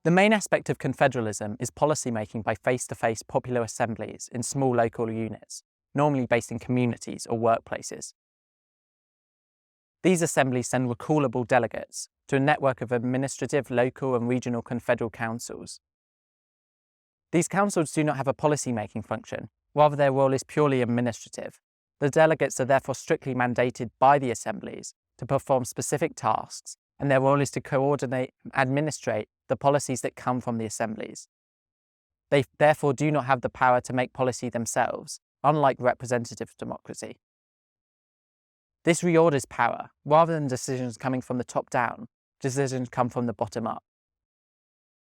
The main aspect of confederalism is policy-making by face-to-face popular assemblies in small local units, normally based in communities or workplaces. These assemblies send recallable delegates to a network of administrative, local and regional confederal councils. These councils do not have a policy-making function, rather their role is purely administrative. The delegates are therefore strictly mandated by the assemblies to perform specific tasks, and their role is to coordinate and administrate the policies that come from the assemblies. They therefore do not have the power to make policy themselves, unlike representative democracy. This reorders power. Rather than decisions coming from the top down, decisions come from the bottom up.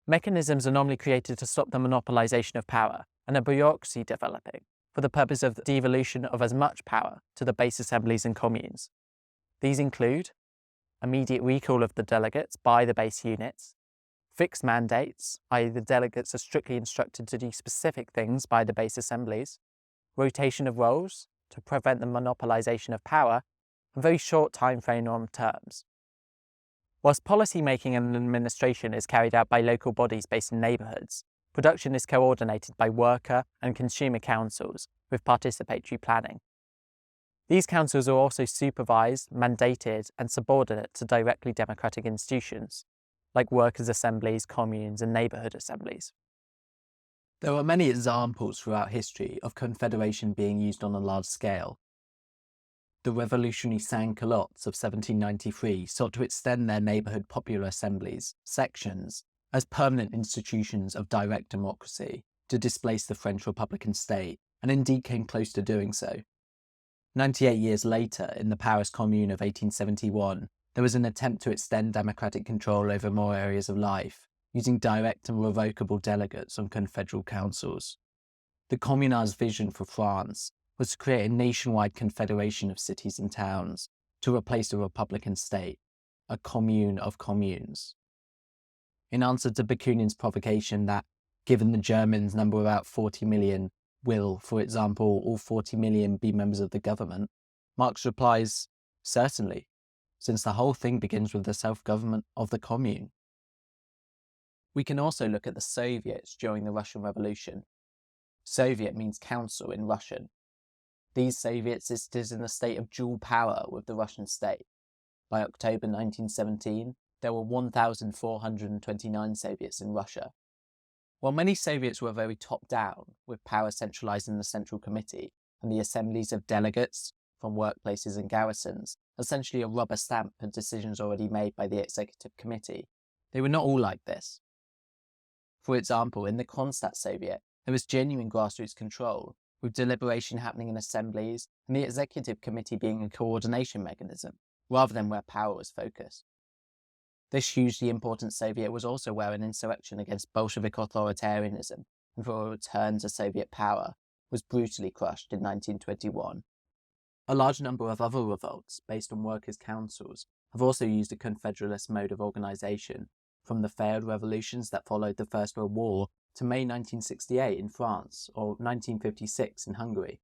Mechanisms are normally created to stop the monopolization of power and a bureaucracy developing for the purpose of the devolution of as much power to the base assemblies and communes. These include immediate recall of the delegates by the base units, fixed mandates, i.e. the delegates are strictly instructed to do specific things by the base assemblies, rotation of roles to prevent the monopolization of power, and very short time frame on terms. Whilst policy making and administration is carried out by local bodies based in neighbourhoods, production is coordinated by worker and consumer councils with participatory planning. These councils are also supervised, mandated and subordinate to directly democratic institutions, like workers' assemblies, communes and neighbourhood assemblies. There are many examples throughout history of confederation being used on a large scale. The revolutionary sans-culottes of 1793 sought to extend their neighbourhood popular assemblies, sections, as permanent institutions of direct democracy to displace the French Republican state, and indeed came close to doing so. 98 years later, in the Paris Commune of 1871, there was an attempt to extend democratic control over more areas of life, using direct and revocable delegates on confederal councils. The Communards' vision for France was to create a nationwide confederation of cities and towns to replace the Republican state, a commune of communes. In answer to Bakunin's provocation that, given the Germans number about 40 million, will, for example, all 40 million be members of the government, Marx replies, certainly, since the whole thing begins with the self-government of the commune. We can also look at the Soviets during the Russian Revolution. Soviet means council in Russian. These Soviets existed in a state of dual power with the Russian state. By October 1917, there were 1,429 Soviets in Russia. While many Soviets were very top-down, with power centralized in the Central Committee and the assemblies of delegates from workplaces and garrisons, essentially a rubber stamp for decisions already made by the Executive Committee, they were not all like this. For example, in the Kronstadt Soviet, there was genuine grassroots control, with deliberation happening in assemblies and the Executive Committee being a coordination mechanism, rather than where power was focused. This hugely important Soviet was also where an insurrection against Bolshevik authoritarianism and for a return to Soviet power was brutally crushed in 1921. A large number of other revolts, based on workers' councils, have also used a confederalist mode of organisation, from the failed revolutions that followed the First World War to May 1968 in France or 1956 in Hungary.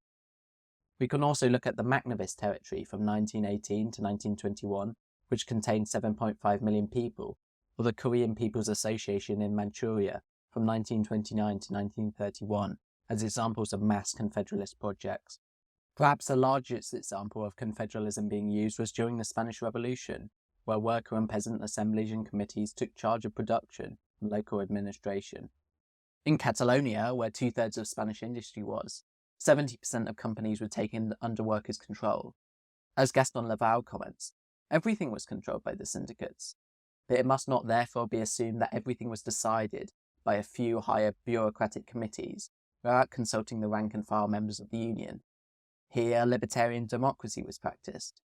We can also look at the Maknovist territory from 1918 to 1921, which contained 7.5 million people, or the Korean People's Association in Manchuria from 1929 to 1931, as examples of mass confederalist projects. Perhaps the largest example of confederalism being used was during the Spanish Revolution, where worker and peasant assemblies and committees took charge of production and local administration. In Catalonia, where 2/3 of Spanish industry was, 70% of companies were taken under workers' control. As Gaston Laval comments, everything was controlled by the syndicates, but it must not therefore be assumed that everything was decided by a few higher bureaucratic committees without consulting the rank-and-file members of the union. Here, libertarian democracy was practiced.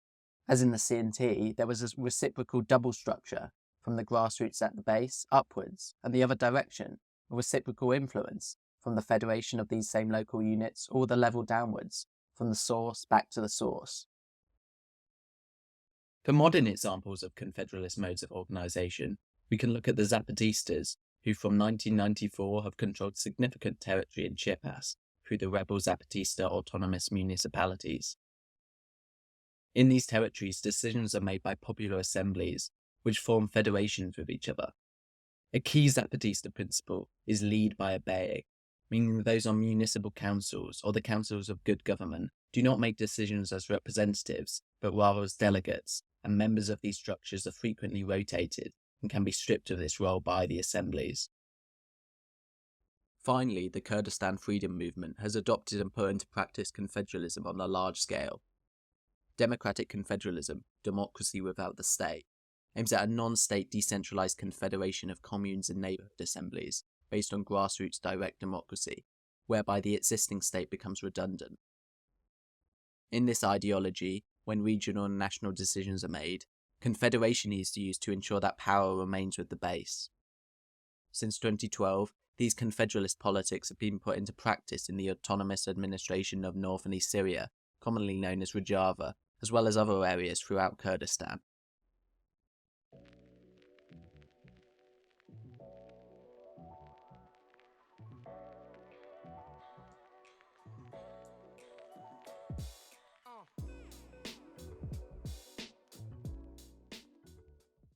As in the CNT, there was a reciprocal double structure, from the grassroots at the base, upwards, and the other direction, a reciprocal influence, from the federation of these same local units, or the level downwards, from the source back to the source. For modern examples of confederalist modes of organisation, we can look at the Zapatistas, who from 1994 have controlled significant territory in Chiapas through the rebel Zapatista autonomous municipalities. In these territories, decisions are made by popular assemblies, which form federations with each other. A key Zapatista principle is lead by obeying, meaning that those on municipal councils or the councils of good government do not make decisions as representatives, but rather as delegates, and members of these structures are frequently rotated and can be stripped of this role by the assemblies. Finally, the Kurdistan freedom movement has adopted and put into practice confederalism on a large scale. Democratic confederalism, democracy without the state, aims at a non-state decentralized confederation of communes and neighborhood assemblies based on grassroots direct democracy, whereby the existing state becomes redundant. In this ideology, when regional and national decisions are made, confederation is used to ensure that power remains with the base. Since 2012, these confederalist politics have been put into practice in the autonomous administration of North and East Syria, commonly known as Rojava, as well as other areas throughout Kurdistan.